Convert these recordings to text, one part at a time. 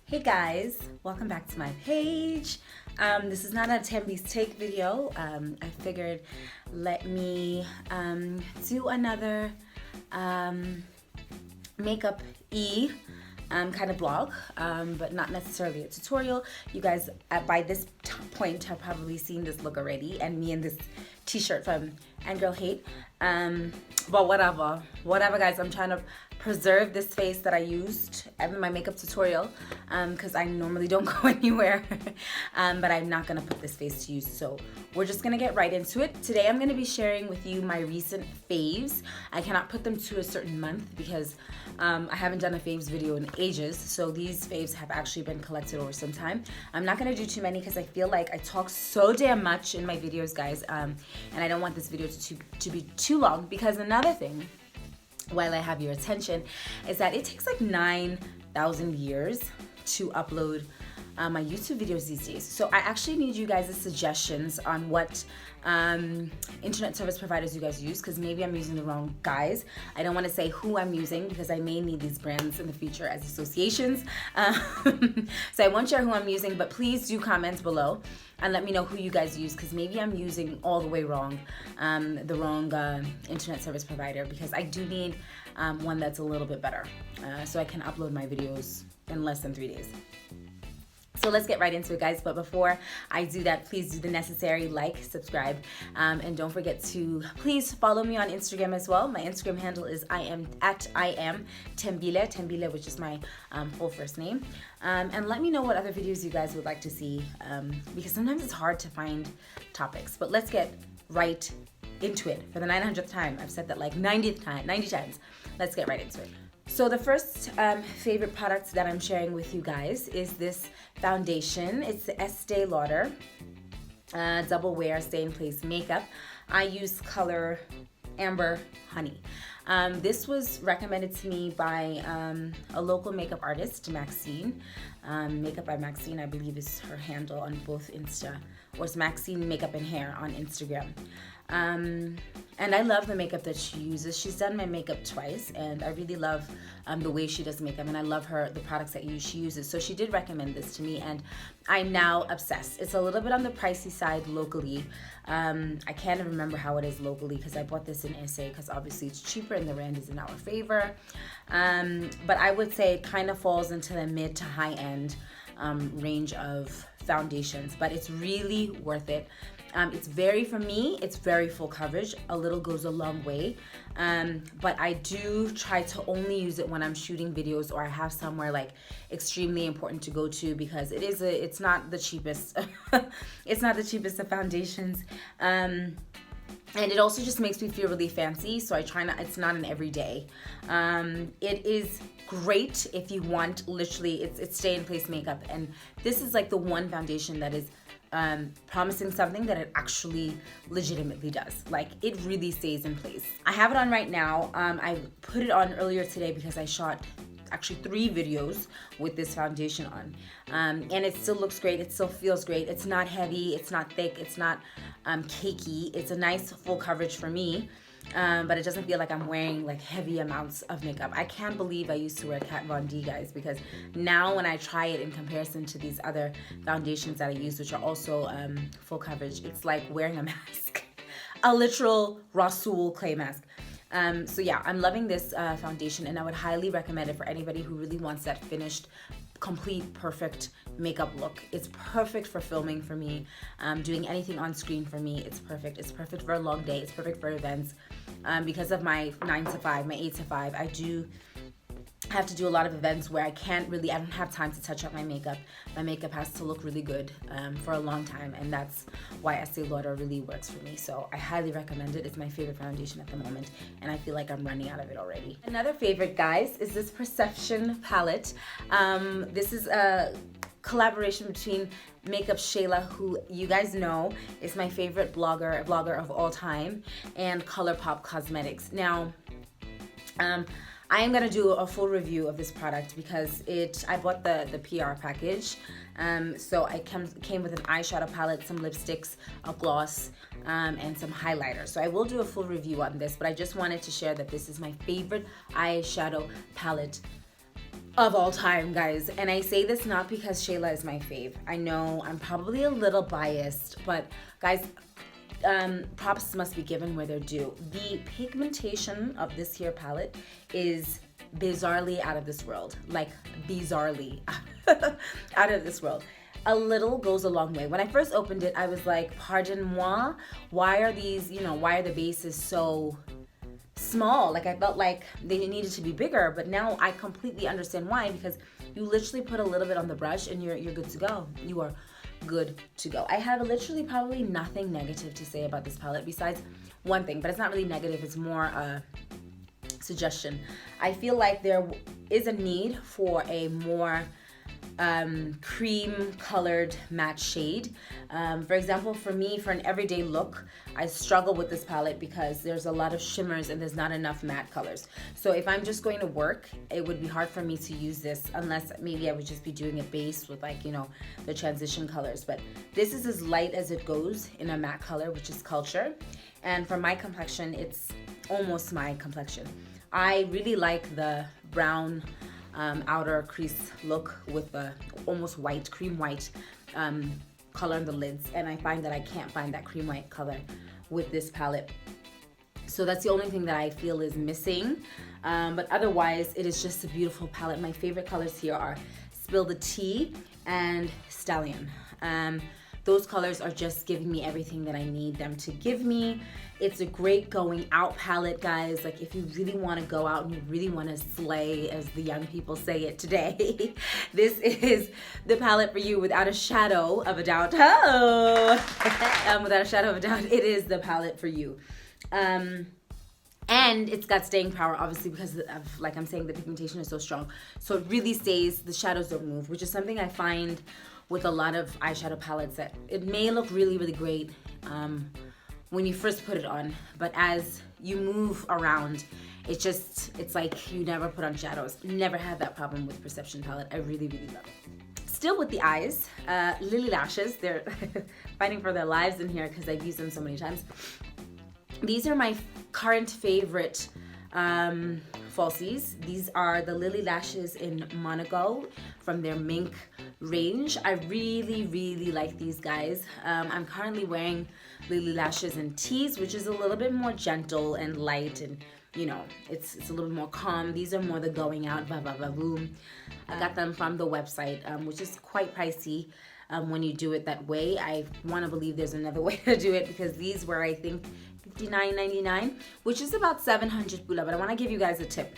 Hey guys, welcome back to my page. This is not a Tembi's Take video. I figured let me do another makeup kind of blog, but not necessarily a tutorial. You guys by this point have probably seen this look already, and me in this t-shirt from And Girl Hate. But whatever guys, I'm trying to preserve this face that I used in my makeup tutorial because I normally don't go anywhere. But I'm not gonna put this face to use, so we're just gonna get right into it. Today I'm gonna be sharing with you my recent faves. I cannot put them to a certain month because I haven't done a faves video in ages, so these faves have actually been collected over some time. I'm not gonna do too many because I feel like I talk so damn much in my videos, guys, and I don't want this video to be too long, because another thing, while I have your attention, is that it takes like 9,000 years to upload my YouTube videos these days. So I actually need you guys' suggestions on what internet service providers you guys use, because maybe I'm using the wrong guys. I don't want to say who I'm using because I may need these brands in the future as associations. So I won't share who I'm using, but please do comment below and let me know who you guys use, because maybe I'm using all the way wrong, the wrong internet service provider, because I do need one that's a little bit better, so I can upload my videos in less than 3 days. So let's get right into it, guys. But before I do that, please do the necessary like, subscribe, and don't forget to please follow me on Instagram as well. My Instagram handle is I am Tembile, which is my full first name. And let me know what other videos you guys would like to see, because sometimes it's hard to find topics. But let's get right into it for the 900th time. I've said that like 90 times. Let's get right into it. So the first favorite product that I'm sharing with you guys is this foundation. It's the Estee Lauder Double Wear Stay in Place Makeup. I use color Amber Honey. This was recommended to me by a local makeup artist, Maxine. Makeup by Maxine, I believe, is her handle on both Insta, or it's Maxine Makeup and Hair on Instagram. And I love the makeup that she uses. She's done my makeup twice, and I really love the way she does makeup, and I love the products that she uses. So she did recommend this to me, and I'm now obsessed. It's a little bit on the pricey side locally. I can't even remember how it is locally because I bought this in SA because obviously it's cheaper and the rand is in our favor. But I would say it kind of falls into the mid to high end range of foundations, but it's really worth it. For me, it's very full coverage. A little goes a long way. But I do try to only use it when I'm shooting videos or I have somewhere like extremely important to go to, because it's not the cheapest. It's not the cheapest of foundations. And it also just makes me feel really fancy, so I try not, it's not an everyday. It is great if you want, literally, it's stay in place makeup, and this is like the one foundation that is promising something that it actually legitimately does. Like, it really stays in place. I have it on right now. I put it on earlier today because I shot actually 3 videos with this foundation on, and it still looks great. It still feels great. It's not heavy, it's not thick, it's not cakey. It's a nice full coverage for me, but it doesn't feel like I'm wearing like heavy amounts of makeup. I can't believe I used to wear Kat Von D, guys, because now when I try it in comparison to these other foundations that I use, which are also full coverage, it's like wearing a mask, a literal Rasul clay mask. So yeah, I'm loving this foundation, and I would highly recommend it for anybody who really wants that finished, complete, perfect makeup look. It's perfect for filming for me, doing anything on screen for me. It's perfect. It's perfect for a long day. It's perfect for events. Because of my 9 to 5, my 8 to 5, I do have to do a lot of events where I don't have time to touch up my makeup. My makeup has to look really good for a long time, and that's why Estee Lauder really works for me. So I highly recommend it. It's my favorite foundation at the moment, and I feel like I'm running out of it already. Another favorite, guys, is this Perception palette. This is a collaboration between Makeup Shayla, who you guys know is my favorite vlogger of all time, and ColourPop Cosmetics. Now, I am gonna do a full review of this product because I bought the PR package. So I came with an eyeshadow palette, some lipsticks, a gloss, and some highlighter. So I will do a full review on this, but I just wanted to share that this is my favorite eyeshadow palette of all time, guys. And I say this not because Shayla is my fave. I know I'm probably a little biased, but guys, props must be given where they're due. The pigmentation of this here palette is bizarrely out of this world. Like, bizarrely out of this world. A little goes a long way. When I first opened it, I was like, pardon moi, why are these, why are the bases so small? Like, I felt like they needed to be bigger, but now I completely understand why, because you literally put a little bit on the brush and you're good to go. You are good to go. I have literally probably nothing negative to say about this palette besides one thing, but it's not really negative, it's more a suggestion. I feel like there is a need for a more cream colored matte shade. For example, for me, for an everyday look, I struggle with this palette because there's a lot of shimmers and there's not enough matte colors. So if I'm just going to work, it would be hard for me to use this unless maybe I would just be doing a base with, like, the transition colors. But this is as light as it goes in a matte color, which is Culture. And for my complexion, it's almost my complexion. I really like the brown outer crease look with the almost white, cream white color in the lids, and I find that I can't find that cream white color with this palette. So that's the only thing that I feel is missing, but otherwise it is just a beautiful palette. My favorite colors here are Spill the Tea and Stallion. Those colors are just giving me everything that I need them to give me. It's a great going out palette, guys. Like, if you really want to go out and you really want to slay, as the young people say it today, this is the palette for you without a shadow of a doubt. Without a shadow of a doubt, it is the palette for you. And it's got staying power, obviously, because of, like I'm saying, the pigmentation is so strong. So it really stays, the shadows don't move, which is something I find with a lot of eyeshadow palettes, that it may look really, really great when you first put it on, but as you move around, it's like you never put on shadows. Never had that problem with Perception palette. I really, really love it. Still with the eyes, Lily Lashes. They're fighting for their lives in here because I've used them so many times. These are my current favorite falsies. These are the Lily Lashes in Monaco from their Mink range. I really, really like these guys. I'm currently wearing Lily Lashes in Tease, which is a little bit more gentle and light, and it's a little more calm. These are more the going out, boom. I got them from the website, which is quite pricey when you do it that way. I want to believe there's another way to do it, because these were, I think, $59.99, which is about 700 pula. But I want to give you guys a tip.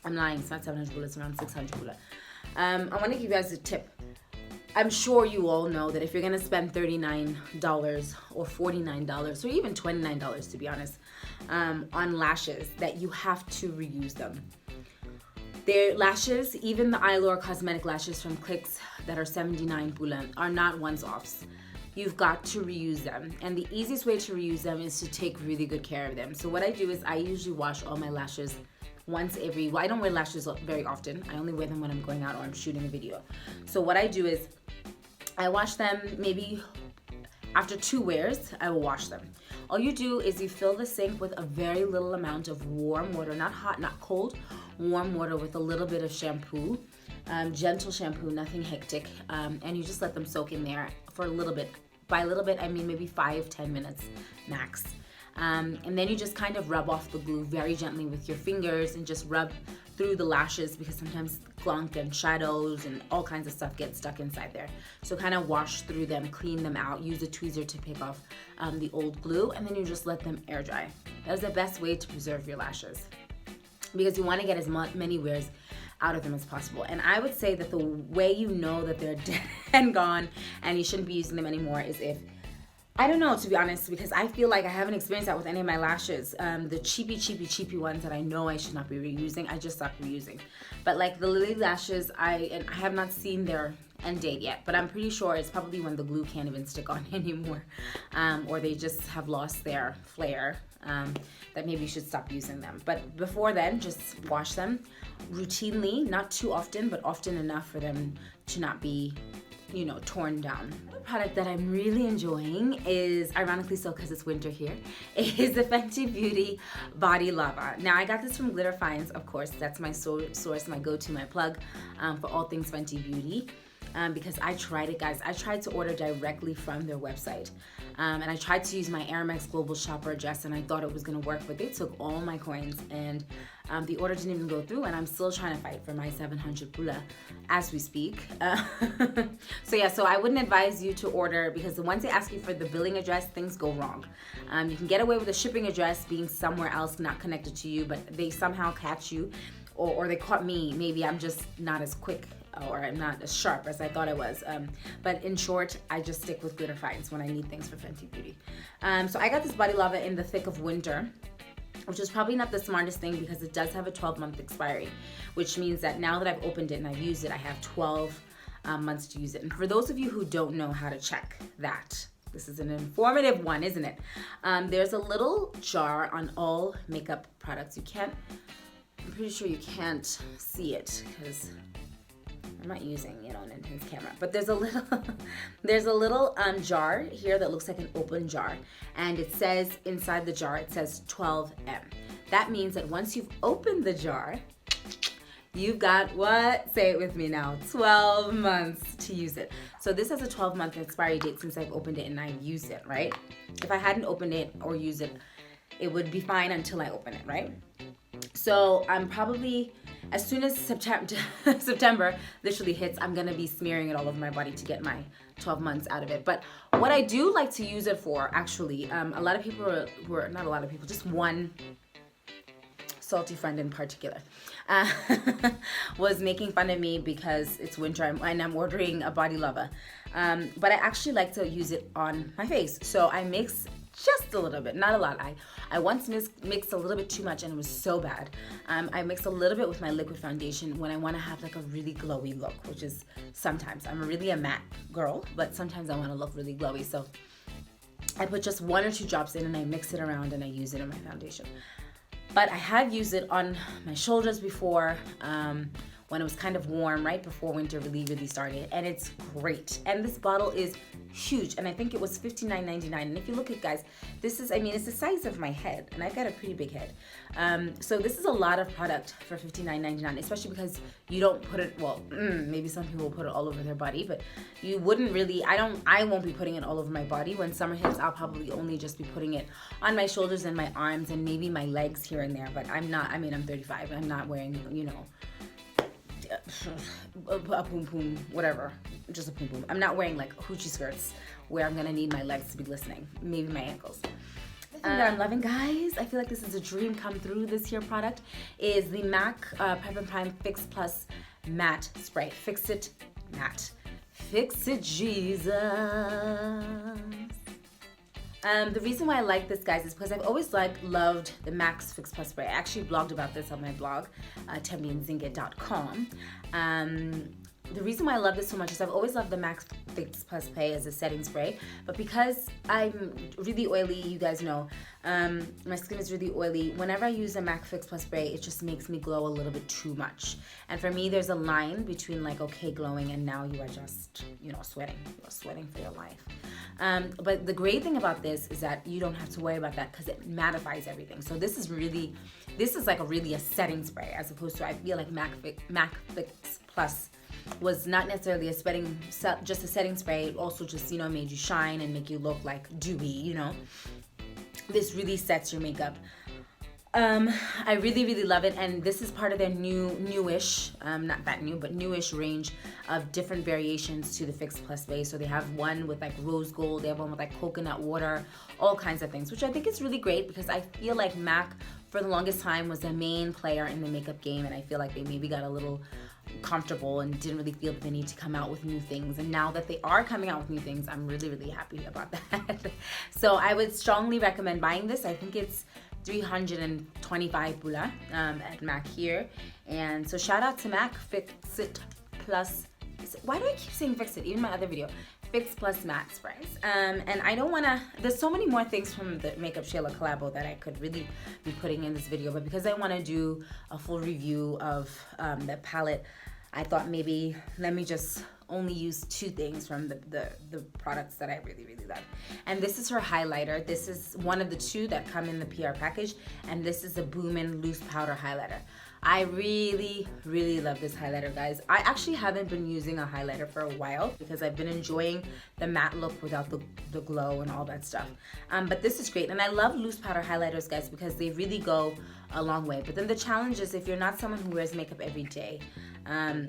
I'm lying, it's not 700 pula, it's around 600 pula. I want to give you guys a tip. I'm sure you all know that if you're going to spend $39 or $49 or even $29, to be honest, on lashes, that you have to reuse them. Their lashes, even the Eylure cosmetic lashes from Clicks that are 79 pula, are not once-offs. You've got to reuse them. And the easiest way to reuse them is to take really good care of them. So what I do is I usually wash all my lashes once every, I don't wear lashes very often. I only wear them when I'm going out or I'm shooting a video. So what I do is I wash them maybe after 2 wears, I will wash them. All you do is you fill the sink with a very little amount of warm water, not hot, not cold, warm water with a little bit of shampoo, gentle shampoo, nothing hectic, and you just let them soak in there for a little bit. By a little bit, I mean maybe 5-10 minutes max. And then you just kind of rub off the glue very gently with your fingers and just rub through the lashes, because sometimes glunk and shadows and all kinds of stuff get stuck inside there. So kind of wash through them, clean them out, use a tweezer to pick off the old glue, and then you just let them air dry. That's the best way to preserve your lashes, because you want to get as many wears out of them as possible. And I would say that the way you know that they're dead and gone and you shouldn't be using them anymore is if, I don't know, to be honest, because I feel like I haven't experienced that with any of my lashes. The cheapy ones that I know I should not be reusing, I just stopped reusing. But like the Lily Lashes, I have not seen their end date yet, but I'm pretty sure it's probably when the glue can't even stick on anymore, or they just have lost their flair, that maybe you should stop using them. But before then, just wash them routinely, not too often, but often enough for them to not be you know, torn down. The product that I'm really enjoying is, ironically so because it's winter here, is the Fenty Beauty Body Lava. Now I got this from Glitter Finds, of course. That's my source, my go-to, my plug for all things Fenty Beauty. Because I tried it, guys. I tried to order directly from their website. And I tried to use my Aramex Global Shopper address and I thought it was gonna work, but they took all my coins and the order didn't even go through, and I'm still trying to fight for my 700 pula as we speak. So I wouldn't advise you to order, because once they ask you for the billing address, things go wrong. You can get away with the shipping address being somewhere else, not connected to you, but they somehow catch you, or they caught me. Maybe I'm just not as quick or I'm not as sharp as I thought I was. But in short, I just stick with Glitter Finds when I need things for Fenty Beauty. So I got this body lava in the thick of winter, which is probably not the smartest thing because it does have a 12-month expiry, which means that now that I've opened it and I've used it, I have 12 months to use it. And for those of you who don't know how to check that, this is an informative one, isn't it? There's a little jar on all makeup products. I'm pretty sure you can't see it because I'm not using, you know, an intense camera, but there's a little jar here that looks like an open jar, and it says inside the jar, it says 12M. That means that once you've opened the jar, you've got what? Say it with me now, 12 months to use it. So this has a 12-month expiry date since I've opened it and I've used it, right? If I hadn't opened it or used it, it would be fine until I open it, right? So I'm probably, as soon as September literally hits, I'm gonna be smearing it all over my body to get my 12 months out of it. But what I do like to use it for, actually, a lot of people not a lot of people, just one salty friend in particular, was making fun of me because it's winter and I'm ordering a body lava. But I actually like to use it on my face. So I mix just a little bit, not a lot. I once mixed a little bit too much and it was so bad. I mixed a little bit with my liquid foundation when I want to have like a really glowy look, which is sometimes. I'm really a matte girl, but sometimes I want to look really glowy. So I put just 1 or 2 drops in and I mix it around and I use it in my foundation. But I have used it on my shoulders before, when it was kind of warm, right before winter really started, and it's great. And this bottle is huge, and I think it was $59.99. And if you look at, guys, this is, I mean, it's the size of my head, and I've got a pretty big head. So this is a lot of product for $59.99, especially because you don't put it, well, maybe some people will put it all over their body, but you wouldn't really, I won't be putting it all over my body. When summer hits, I'll probably only just be putting it on my shoulders and my arms and maybe my legs here and there, but I'm not, I mean, I'm 35, I'm not wearing, you know, a poom poom, whatever, just a poom poom. I'm not wearing like hoochie skirts where I'm gonna need my legs to be glistening, maybe my ankles. The thing that I'm loving, guys, I feel like this is a dream come through, this here product, is the MAC Prep and Prime Fix Plus Matte Spray. Fix it matte. Fix it, Jesus. The reason why I like this, guys, is because I've always loved the MAC Fix Plus Spray. I actually blogged about this on my blog, tembiandzinga.com. The reason why I love this so much is I've always loved the MAC Fix Plus Spray as a setting spray, but because I'm really oily, you guys know, my skin is really oily. Whenever I use a MAC Fix Plus Spray, it just makes me glow a little bit too much. And for me, there's a line between like, okay, glowing, and now you are just, you know, sweating. You're sweating for your life. But the great thing about this is that you don't have to worry about that because it mattifies everything. So this is like really a setting spray, as opposed to, I feel like MAC Fix Plus was not necessarily just a setting spray. It also just, you know, made you shine and make you look like dewy, you know. This really sets your makeup. I really love it, and this is part of their newish, not that new, but newish range of different variations to the Fix Plus base. So they have one with like rose gold, they have one with like coconut water, all kinds of things, which I think is really great because I feel like MAC for the longest time was the main player in the makeup game, and I feel like they maybe got a little comfortable and didn't really feel the need to come out with new things. And now that they are coming out with new things, I'm really happy about that. So I would strongly recommend buying this. I think it's 325 pula at MAC here. And so shout out to MAC Fix It Plus. Why do I keep saying Fix It? Even my other video. Fix Plus Matte Sprays. And I don't want to, there's so many more things from the Makeup Shayla collabo that I could really be putting in this video, but because I want to do a full review of the palette, I thought maybe let me just only use 2 things from the products that I really, really love. And this is her highlighter. This is one of the 2 that come in the PR package, and this is a Boomin' Loose Powder Highlighter. I really, really love this highlighter, guys. I actually haven't been using a highlighter for a while because I've been enjoying the matte look without the glow and all that stuff. But this is great. And I love loose powder highlighters, guys, because they really go a long way. But then the challenge is if you're not someone who wears makeup every day,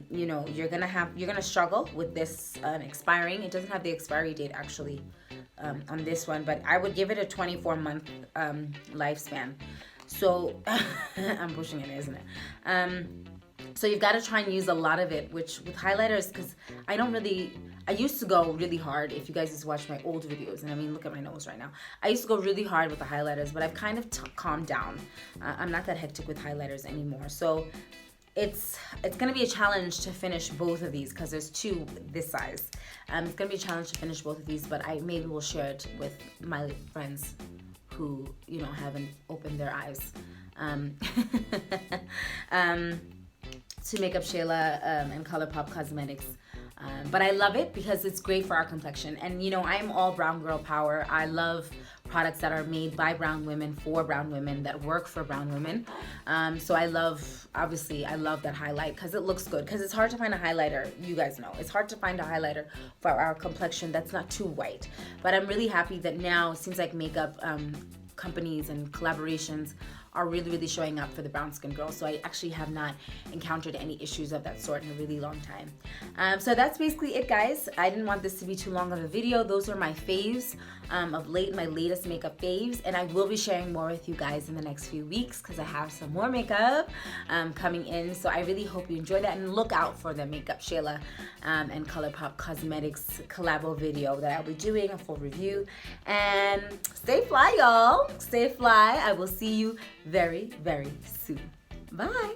you know, you're gonna struggle with this expiring. It doesn't have the expiry date actually on this one, but I would give it a 24-month lifespan. So I'm pushing it, isn't it? So you've got to try and use a lot of it, which with highlighters, because I used to go really hard. If you guys just watch my old videos, and I mean, look at my nose right now. I used to go really hard with the highlighters, but I've kind of calmed down. I'm not that hectic with highlighters anymore. So it's gonna be a challenge to finish both of these because there's 2 this size. It's gonna be a challenge to finish both of these, but I maybe will share it with my friends who, you know, haven't opened their eyes to Makeup Shayla and ColourPop Cosmetics. But I love it because it's great for our complexion. And you know, I'm all brown girl power. I love products that are made by brown women for brown women that work for brown women. So I love that highlight because it looks good, because it's hard to find a highlighter. You guys know it's hard to find a highlighter for our complexion that's not too white. But I'm really happy that now it seems like makeup companies and collaborations are really, really showing up for the brown skin girls. So I actually have not encountered any issues of that sort in a really long time. So that's basically it, guys. I didn't want this to be too long of a video. Those are my faves of late, my latest makeup faves, and I will be sharing more with you guys in the next few weeks because I have some more makeup coming in. So I really hope you enjoy that, and look out for the Makeup Shayla and ColourPop Cosmetics collabo video that I'll be doing, a full review. And stay fly, y'all. Stay fly. I will see you very, very soon. Bye.